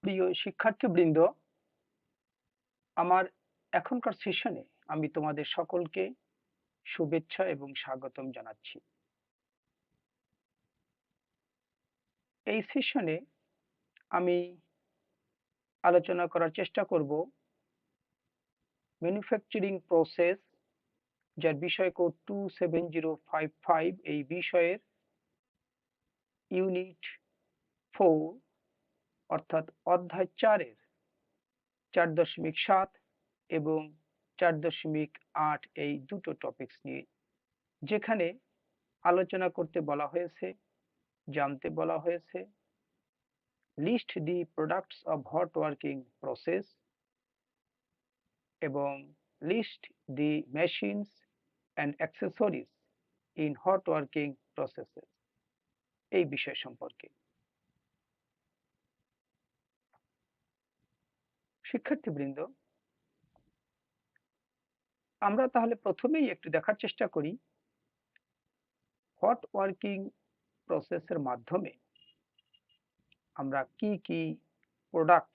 প্রিয় শিক্ষার্থীবৃন্দ, আমার এখনকার সেশনে আমি তোমাদের সকলকে শুভেচ্ছা এবং স্বাগতম জানাচ্ছি। এই সেশনে আমি আলোচনা করার চেষ্টা করব ম্যানুফ্যাকচারিং প্রসেস, যার বিষয় কোড 27055, এই বিষয়ের ইউনিট 4 অর্থাৎ অধ্যায় 4-এর 4.7 এবং 4.8 এই দুটো টপিকস নিয়ে, যেখানে আলোচনা করতে বলা হয়েছে, জানতে বলা হয়েছে list the products of hot working process এবং list the machines and accessories in hot working processes এই বিষয় সম্পর্কে। শিক্ষার্থীবৃন্দ, আমরা তাহলে প্রথমেই একটু দেখার চেষ্টা করি হট ওয়ার্কিং প্রসেসের মাধ্যমে আমরা কি কি প্রোডাক্ট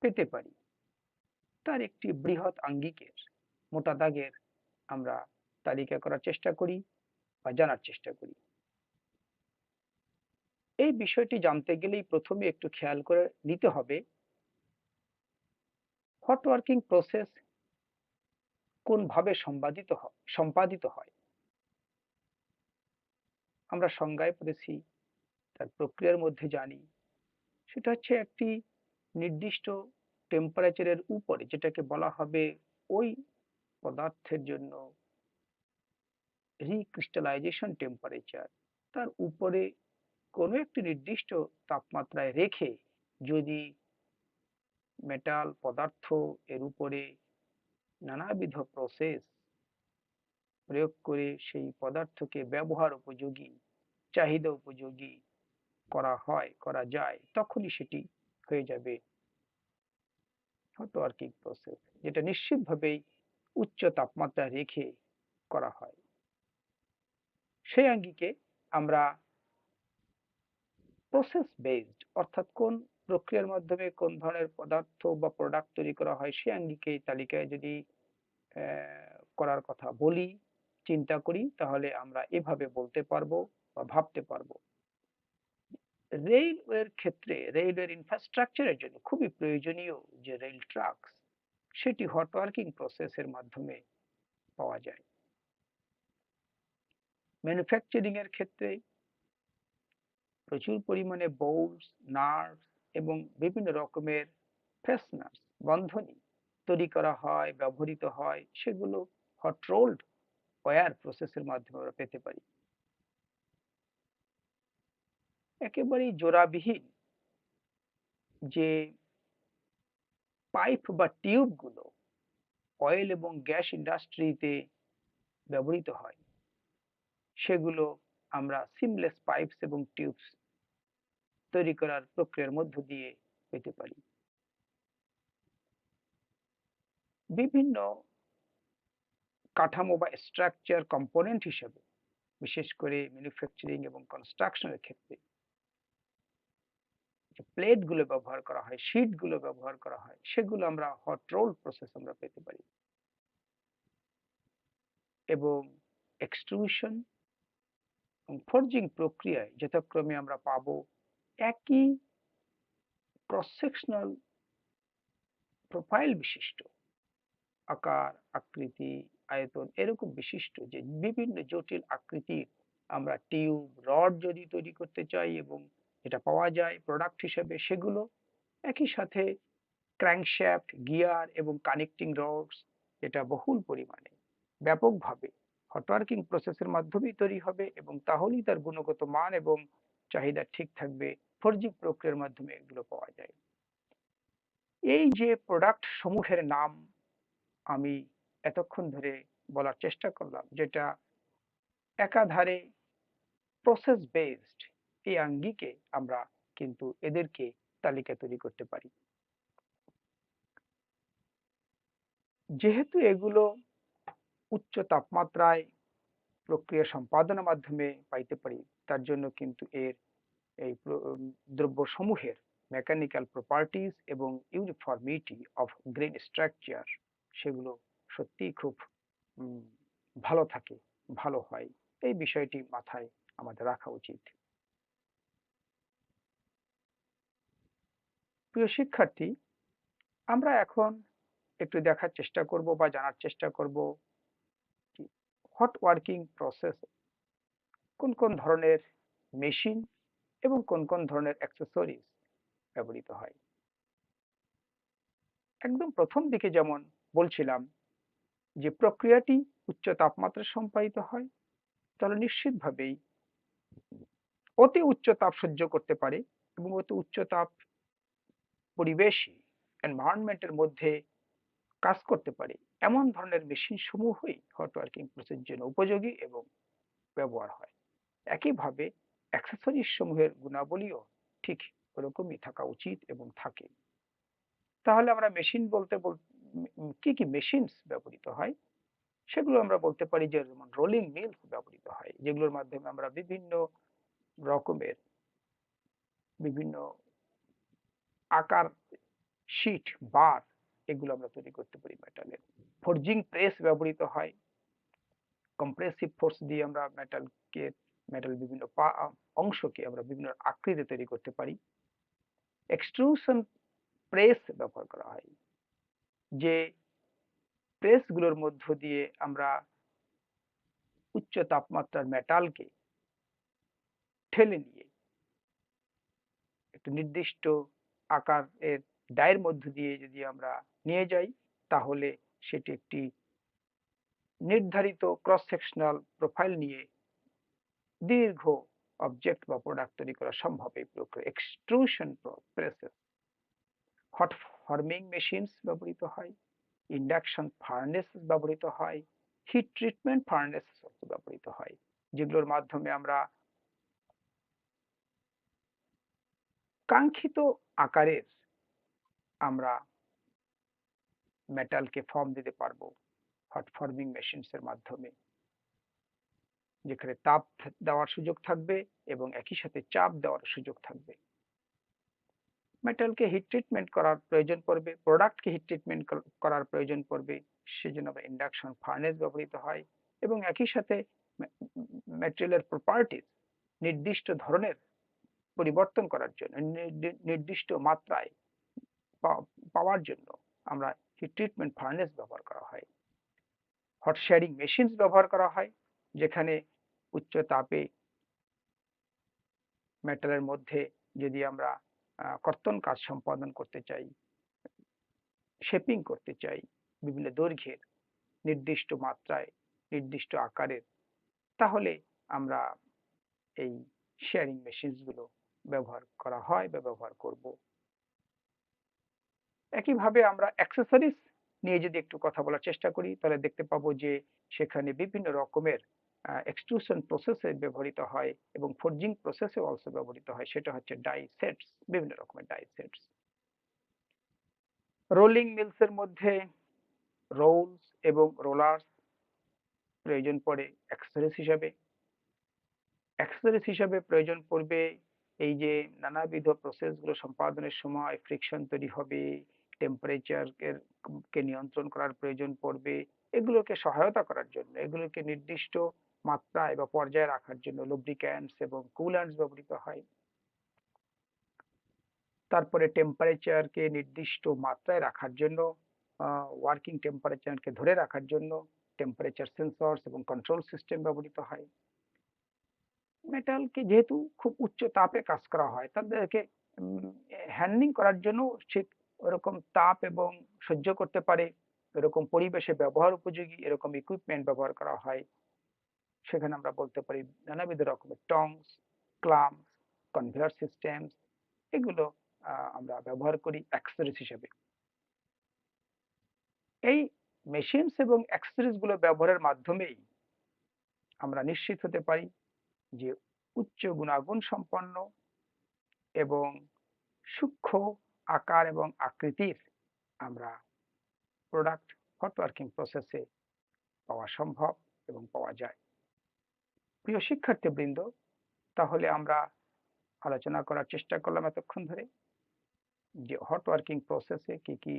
পেতে পারি, তার একটি বৃহৎ আঙ্গিকের মোটা দাগের আমরা তালিকা করার চেষ্টা করি বা জানার চেষ্টা করি। এই বিষয়টি জানতে গেলেই প্রথমে একটু খেয়াল করে নিতে হবে হট ওয়ার্কিং প্রসেস কোনভাবে সম্পাদিত হয়। আমরা সংজ্ঞায় পড়েছি, তার প্রক্রিয়ার মধ্যে জানি, সেটা হচ্ছে একটি নির্দিষ্ট টেম্পারেচারের উপরে, যেটাকে বলা হবে ওই পদার্থের জন্য রিক্রিস্টালাইজেশন টেম্পারেচার, তার উপরে কোনো একটি নির্দিষ্ট তাপমাত্রায় রেখে যদি মেটাল পদার্থ এর উপরে নানাবিধ প্রসেস প্রয়োগ করে সেই পদার্থকে ব্যবহার উপযোগী, চাহিদা উপযোগী করা যায়, তখনই সেটি হয়ে যাবে হট ওয়ার্কিং প্রসেস, যেটা নিশ্চিতভাবেই উচ্চ তাপমাত্রা রেখে করা হয়। সেই আঙ্গিকে আমরা প্রসেস বেসড অর্থাৎ কোন প্রক্রিয়ার মাধ্যমে কোন ধরনের পদার্থ বা প্রোডাক্ট তৈরি করা হয় সেই আঙ্গিকে তালিকায় যদি করার কথা বলি, চিন্তা করি, তাহলে আমরা এভাবে বলতে পারবো বা ভাবতে পারবো। রেলওয়ের ক্ষেত্রে রেলওয়ের ইনফ্রাস্ট্রাকচারের জন্য খুবই প্রয়োজনীয় যে রেল ট্রাকস, সেটি হট ওয়ার্কিং প্রসেসের মাধ্যমে পাওয়া যায়। ম্যানুফ্যাকচারিং এর ক্ষেত্রে প্রচুর পরিমাণে বোল্টস, নাটস এবং বিভিন্ন রকমের ফেস্টনার্স, বন্ধনী তৈরি করা হয়, ব্যবহৃত হয়, সেগুলো হট রোলড ওয়্যার প্রসেসের মাধ্যমে আমরা পেতে পারি। একেবারেই জোড়াবিহীন যে পাইপ বা টিউব গুলো অয়েল এবং গ্যাস ইন্ডাস্ট্রিতে ব্যবহৃত হয়, সেগুলো আমরা সিমলেস পাইপস এবং টিউবস তৈরি করার প্রক্রিয়ার মধ্য দিয়ে পেতে পারি। বিভিন্ন কাঠামো বা স্ট্রাকচার কম্পোনেন্ট হিসেবে, বিশেষ করে ম্যানুফ্যাকচারিং এবং কনস্ট্রাকশনের ক্ষেত্রে যে প্লেট গুলো ব্যবহার করা হয়, শীট গুলো ব্যবহার করা হয়, সেগুলো আমরা হট রোল প্রসেস আমরা পেতে পারি। এবং এক্সট্রুশন এবং ফোর্জিং প্রক্রিয়ায় যথাক্রমে আমরা পাবো একই ক্রস সেকশনাল প্রোফাইল বিশিষ্ট, আকার, আকৃতি, আয়তন এরকম বিশিষ্ট যে বিভিন্ন জটিল আকৃতির আমরা টিউব, রড যদি তৈরি করতে চাই এবং যেটা পাওয়া যায় প্রোডাক্ট হিসেবে, সেগুলো একই সাথে ক্র্যাঙ্কশ্যাফট, গিয়ার এবং কানেক্টিং রডস, যেটা বহুল পরিমাণে ব্যাপকভাবে হট ওয়ার্কিং প্রসেসের মাধ্যমেই তৈরি হবে, এবং তাহলেই তার গুণগত মান এবং চাহিদা ঠিক থাকবে। ফোর্জিং প্রক্রিয়ার মাধ্যমে এগুলো পাওয়া যায়। এই যে প্রোডাক্ট সমূহের নাম আমি এতক্ষণ ধরে বলার চেষ্টা করলাম, যেটা একাধারে প্রসেস বেসড, এই আঙ্গিকে আমরা কিন্তু এদেরকে তালিকা তৈরি করতে পারি। যেহেতু এগুলো উচ্চ তাপমাত্রায় প্রক্রিয়া সম্পাদনের মাধ্যমে পাইতে পারি, তার জন্য কিন্তু এর এই দ্রব্য সমূহের মেকানিক্যাল প্রপার্টিজ এবং ইউনিফর্মিটি অফ গ্রেন স্ট্রাকচার সেগুলো সত্যিই খুব উম, ভালো থাকে, ভালো হয়। এই বিষয়টি মাথায় আমাদের রাখা উচিত। প্রিয় শিক্ষার্থী, আমরা এখন একটু দেখার চেষ্টা করব বা জানার চেষ্টা করব হট ওয়ার্কিং প্রসেস কোন কোন ধরনের মেশিন এবং কোন কোন ধরনের অ্যাক্সেসরিজ ব্যবহৃত হয়। একদম প্রথম দিকে যেমন বলছিলাম যে প্রক্রিয়াটি উচ্চ তাপমাত্রায় সম্পাদিত হয়, তাহলে নিশ্চিতভাবেই অতি উচ্চ তাপ সহ্য করতে পারে এবং অতি উচ্চ তাপ পরিবেশে এনভায়রনমেন্টের মধ্যে কাজ করতে পারে এমন ধরনের মেশিন সমূহই হট ওয়ার্কিং প্রসেসের জন্য উপযোগী এবং ব্যবহার হয়। একইভাবে অ্যাক্সেসরিজ সমূহের গুণাবলীও ঠিক ওরকমই থাকা উচিত এবং থাকে। তাহলে আমরা মেশিন বলতে কি কি মেশিনস ব্যবহৃত হয় সেগুলো আমরা বলতে পারি যে যেমন রোলিং মিলস ব্যবহৃত হয়, যেগুলোর মাধ্যমে আমরা বিভিন্ন রকমের বিভিন্ন আকার শীট বার এগুলো আমরা তৈরি করতে পারি মেটালের। ফোরজিং প্রেস ব্যবহৃত হয়, কম্প্রেসিভ ফোর্স দিয়ে আমরা মেটাল বিভিন্ন অংশকে আমরা বিভিন্ন আকৃতি তৈরি করতে পারি। এক্সট্রুশন প্রেস ব্যবহার করা হয়, যে প্রেস গুলোর মধ্য দিয়ে আমরা উচ্চ তাপমাত্রার মেটালকে ঠেলে নিয়ে একটা নির্দিষ্ট আকারের ডায়ের মধ্য দিয়ে যদি আমরা নিয়ে যাই, তাহলে সেটি একটি নির্ধারিত ক্রস সেকশনাল প্রোফাইল নিয়ে দীর্ঘ অবজেক্ট বা প্রোডাক্ট তৈরি করা সম্ভব এই প্রক্রিয়া extrusion process. Hot forming machines ব্যবহৃত হয়, ইন্ডাকশন ফার্নেস ব্যবহৃত হয়, হিট ট্রিটমেন্ট ফার্নেস ব্যবহৃত হয়, যেগুলোর মাধ্যমে আমরা কাঙ্ক্ষিত আকারের আমরা মেটালকে ফর্ম দিতে পারবো হট ফর্মিং মেশিনস এর মাধ্যমে, যেখানে তাপ দেওয়ার সুযোগ থাকবে এবং একই সাথে চাপ দেওয়ার সুযোগ থাকবে। মেটালকে হিট ট্রিটমেন্ট করার প্রয়োজন পড়বে, প্রোডাক্টকে হিট ট্রিটমেন্ট করার প্রয়োজন পড়বে, সেজন্য ইন্ডাকশন ফার্নেস ব্যবহৃত হয় এবং একই সাথে ম্যাটেরিয়ালের প্রপার্টিজ নির্দিষ্ট ধরনের পরিবর্তন করার জন্য, নির্দিষ্ট মাত্রায় পাওয়ার জন্য আমরা হিট ট্রিটমেন্ট ফার্নেস ব্যবহার করা হয়। হট শেয়ারিং মেশিনস ব্যবহার করা হয়, যেখানে উচ্চ তাপে মেটালের মধ্যে যদি আমরা কর্তন কাজ সম্পাদন করতে চাই, শেপিং করতে চাই বিভিন্ন দৈর্ঘ্যের, নির্দিষ্ট মাত্রায়, নির্দিষ্ট আকারের, তাহলে আমরা এই শেয়ারিং মেশিনস গুলো ব্যবহার করা হয় বা ব্যবহার করব। একইভাবে আমরা অ্যাক্সেসরিজ নিয়ে যদি একটু কথা বলার চেষ্টা করি, তাহলে দেখতে পাবো যে সেখানে বিভিন্ন রকমের এক্সট্রুশন প্রসেসে ব্যবহৃত হয় এবং ফোরজিং প্রসেসে অলসো ব্যবহৃত হয়, সেটা হচ্ছে ডাই সেটস, বিভিন্ন রকমের ডাই সেটস। রোলিং মিলস এর মধ্যে রোলস এবং রোলার্স প্রয়োজন পড়ে অ্যাক্সেসরিজ হিসাবে। অ্যাক্সেসরিজ হিসাবে প্রয়োজন পড়বে এই যে নানাবিধ প্রসেস গুলো সম্পাদনের সময় ফ্রিকশন তৈরি হবে, টেম্পারেচার কে নিয়ন্ত্রণ করার প্রয়োজন পড়বে, এগুলোকে সহায়তা করার জন্য, এগুলোকে নির্দিষ্ট মাত্রায় বা পর্যায়ে রাখার জন্য লুব্রিক্যান্টস এবং কুল্যান্টস ব্যবহৃত হয়। তারপরে টেম্পারেচারকে নির্দিষ্ট মাত্রায় রাখার জন্য, ওয়ার্কিং টেম্পারেচারকে ধরে রাখার জন্য টেম্পারেচার সেন্সরস এবং কন্ট্রোল সিস্টেম ব্যবহৃত হয়। মেটালকে যেহেতু খুব উচ্চ তাপে কাজ করা হয়, তাদেরকে হ্যান্ডলিং করার জন্য ঠিক ওরকম তাপ এবং সহ্য করতে পারে এরকম পরিবেশে ব্যবহার উপযোগী এরকম ইকুইপমেন্ট ব্যবহার করা হয়। সেখানে আমরা বলতে পারি নানাবিধ রকমের টংস, ক্লাম্পস, কনভেয়ার সিস্টেম, এগুলো আমরা ব্যবহার করি অ্যাক্সেসরিজ হিসেবে। এই মেশিনস এবং অ্যাক্সেসরিজ গুলো ব্যবহারের মাধ্যমেই আমরা নিশ্চিত হতে পারি যে উচ্চ গুণাগুণ সম্পন্ন এবং সূক্ষ্ম আকার এবং আকৃতির আমরা প্রোডাক্ট হট ওয়ার্কিং প্রসেসে পাওয়া সম্ভব এবং পাওয়া যায়। প্রিয় শিক্ষার্থীবৃন্দ, তাহলে আমরা আলোচনা করার চেষ্টা করলাম এতক্ষণ ধরে যে হট ওয়ার্কিং প্রসেসে কি কি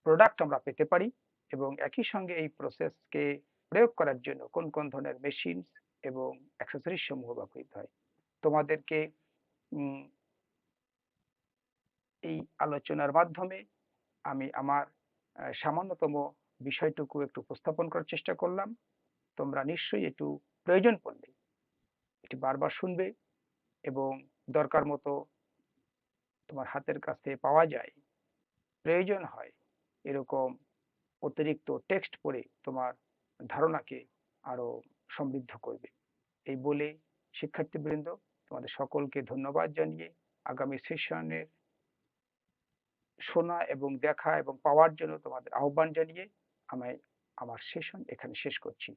প্রোডাক্ট আমরা পেতে পারি এবং একই সঙ্গে এই প্রসেসকে প্রয়োগ করার জন্য কোন কোন ধরনের মেশিন এবং অ্যাক্সেসরিজ সমূহ ব্যবহৃত হয়। তোমাদেরকে উম, এই আলোচনার মাধ্যমে আমি আমার সামান্যতম বিষয়টুকু একটু উপস্থাপন করার চেষ্টা করলাম। তোমরা নিশ্চয়ই একটু প্রয়োজন পড়লে এটি বারবার শুনবে এবং দরকার মতো তোমার হাতের কাছে পাওয়া যায়, প্রয়োজন হয় এরকম অতিরিক্ত টেক্সট পড়ে তোমার ধারণাকে আরো সমৃদ্ধ করবে। এই বলে শিক্ষার্থীবৃন্দ, তোমাদের সকলকে ধন্যবাদ জানিয়ে আগামী সেশনের শোনা এবং দেখা এবং পাওয়ার জন্য তোমাদের আহ্বান জানিয়ে আমি আমার সেশন এখানে শেষ করছি।